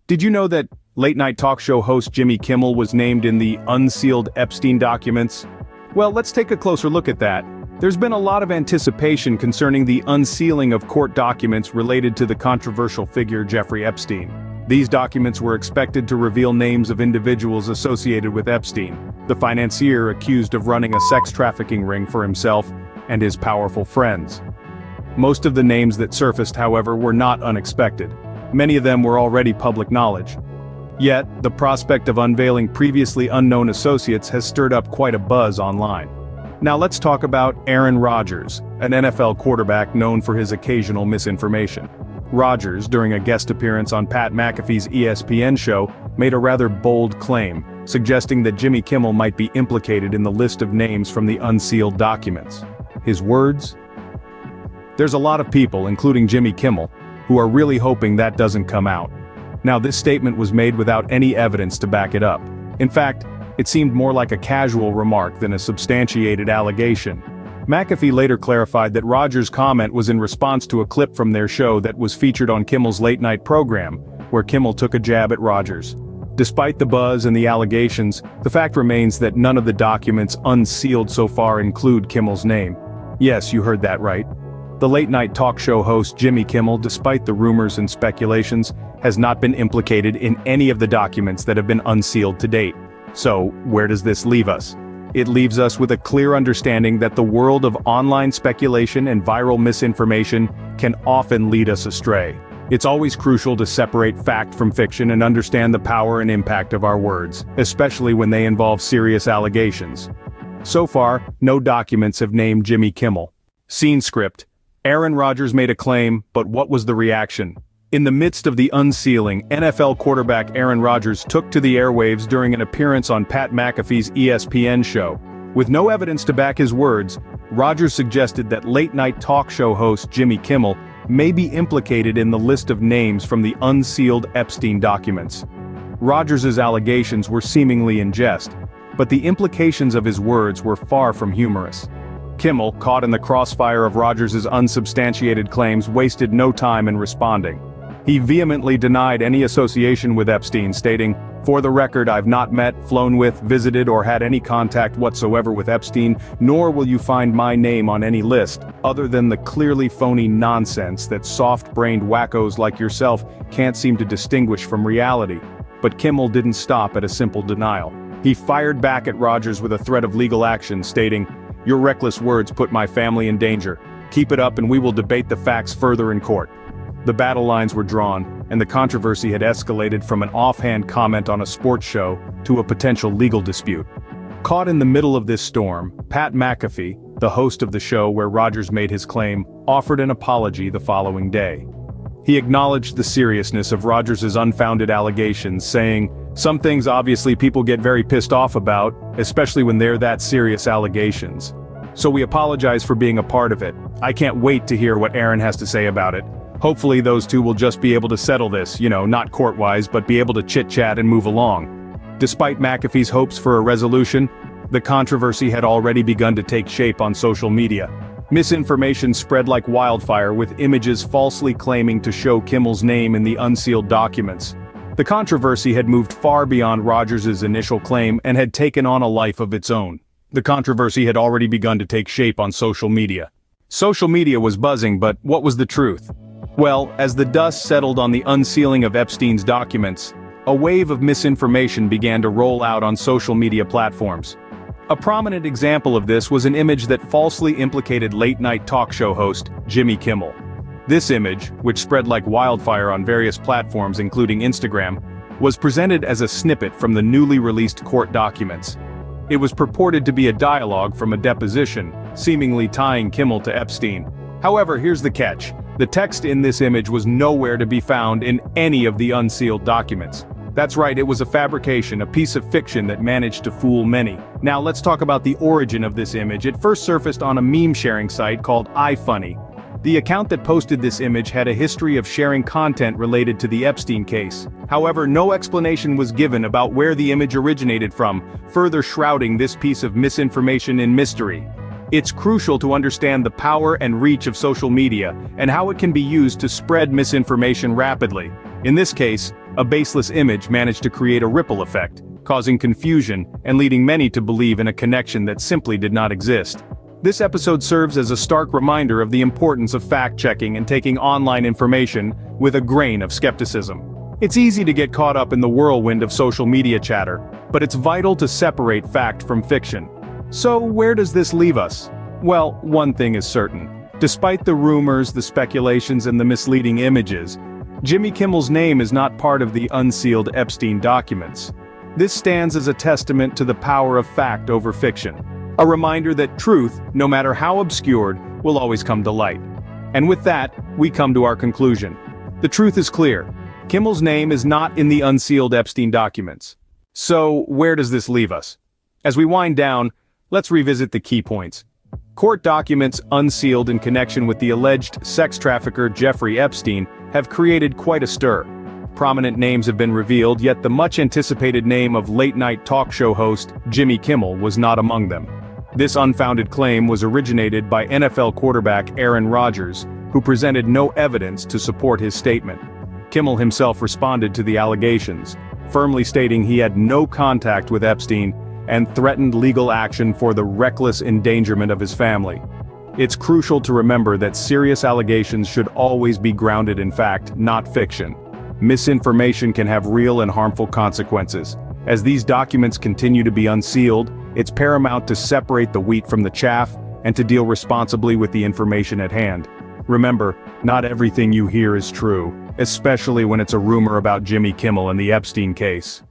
Did you know that late-night talk show host Jimmy Kimmel was named in the Unsealed Epstein Documents? Well, let's take a closer look at that. There's been a lot of anticipation concerning the unsealing of court documents related to the controversial figure Jeffrey Epstein. These documents were expected to reveal names of individuals associated with Epstein, the financier accused of running a sex trafficking ring for himself and his powerful friends. Most of the names that surfaced, however, were not unexpected. Many of them were already public knowledge. Yet, the prospect of unveiling previously unknown associates has stirred up quite a buzz online. Now let's talk about Aaron Rodgers, an NFL quarterback known for his occasional misinformation. Rodgers, during a guest appearance on Pat McAfee's ESPN show, made a rather bold claim, suggesting that Jimmy Kimmel might be implicated in the list of names from the unsealed documents. His words? There's a lot of people, including Jimmy Kimmel, who are really hoping that doesn't come out. Now, this statement was made without any evidence to back it up. In fact, it seemed more like a casual remark than a substantiated allegation. McAfee later clarified that Rodgers' comment was in response to a clip from their show that was featured on Kimmel's late-night program, where Kimmel took a jab at Rodgers. Despite the buzz and the allegations, the fact remains that none of the documents unsealed so far include Kimmel's name. Yes, you heard that right. The late-night talk show host Jimmy Kimmel, despite the rumors and speculations, has not been implicated in any of the documents that have been unsealed to date. So, where does this leave us? It leaves us with a clear understanding that the world of online speculation and viral misinformation can often lead us astray. It's always crucial to separate fact from fiction and understand the power and impact of our words, especially when they involve serious allegations. So far, no documents have named Jimmy Kimmel. Scene script. Aaron Rodgers made a claim, but what was the reaction? In the midst of the unsealing, NFL quarterback Aaron Rodgers took to the airwaves during an appearance on Pat McAfee's ESPN show. With no evidence to back his words, Rodgers suggested that late-night talk show host Jimmy Kimmel may be implicated in the list of names from the unsealed Epstein documents. Rodgers' allegations were seemingly in jest, but the implications of his words were far from humorous. Kimmel, caught in the crossfire of Rodgers' unsubstantiated claims, wasted no time in responding. He vehemently denied any association with Epstein, stating, "For the record, I've not met, flown with, visited, or had any contact whatsoever with Epstein, nor will you find my name on any list, other than the clearly phony nonsense that soft-brained wackos like yourself can't seem to distinguish from reality." But Kimmel didn't stop at a simple denial. He fired back at Rodgers with a threat of legal action, stating, "Your reckless words put my family in danger. Keep it up and we will debate the facts further in court." The battle lines were drawn, and the controversy had escalated from an offhand comment on a sports show to a potential legal dispute. Caught in the middle of this storm, Pat McAfee, the host of the show where Rodgers made his claim, offered an apology the following day. He acknowledged the seriousness of Rodgers' unfounded allegations, saying, "Some things obviously people get very pissed off about, especially when they're that serious allegations. So we apologize for being a part of it. I can't wait to hear what Aaron has to say about it. Hopefully those two will just be able to settle this, not court-wise, but be able to chit-chat and move along." Despite McAfee's hopes for a resolution, the controversy had already begun to take shape on social media. Misinformation spread like wildfire, with images falsely claiming to show Kimmel's name in the unsealed documents. The controversy had moved far beyond Rodgers' initial claim and had taken on a life of its own. The controversy had already begun to take shape on social media. Social media was buzzing, but what was the truth? Well, as the dust settled on the unsealing of Epstein's documents, a wave of misinformation began to roll out on social media platforms. A prominent example of this was an image that falsely implicated late-night talk show host Jimmy Kimmel. This image, which spread like wildfire on various platforms including Instagram, was presented as a snippet from the newly released court documents. It was purported to be a dialogue from a deposition, seemingly tying Kimmel to Epstein. However, here's the catch. The text in this image was nowhere to be found in any of the unsealed documents. That's right, it was a fabrication, a piece of fiction that managed to fool many. Now let's talk about the origin of this image. It first surfaced on a meme-sharing site called iFunny. The account that posted this image had a history of sharing content related to the Epstein case. However, no explanation was given about where the image originated from, further shrouding this piece of misinformation in mystery. It's crucial to understand the power and reach of social media, and how it can be used to spread misinformation rapidly. In this case, A baseless image managed to create a ripple effect, causing confusion and leading many to believe in a connection that simply did not exist. This episode serves as a stark reminder of the importance of fact-checking and taking online information with a grain of skepticism. It's easy to get caught up in the whirlwind of social media chatter, but it's vital to separate fact from fiction. So where does this leave us? Well, one thing is certain. Despite the rumors, the speculations, and the misleading images, Jimmy Kimmel's name is not part of the Unsealed Epstein Documents. This stands as a testament to the power of fact over fiction. A reminder that truth, no matter how obscured, will always come to light. And with that, we come to our conclusion. The truth is clear. Kimmel's name is not in the Unsealed Epstein Documents. So, where does this leave us? As we wind down, let's revisit the key points. Court documents unsealed in connection with the alleged sex trafficker Jeffrey Epstein have created quite a stir. Prominent names have been revealed, yet the much-anticipated name of late-night talk show host Jimmy Kimmel was not among them. This unfounded claim was originated by NFL quarterback Aaron Rodgers, who presented no evidence to support his statement. Kimmel himself responded to the allegations, firmly stating he had no contact with Epstein and threatened legal action for the reckless endangerment of his family. It's crucial to remember that serious allegations should always be grounded in fact, not fiction. Misinformation can have real and harmful consequences. As these documents continue to be unsealed, it's paramount to separate the wheat from the chaff and to deal responsibly with the information at hand. Remember, not everything you hear is true, especially when it's a rumor about Jimmy Kimmel and the Epstein case.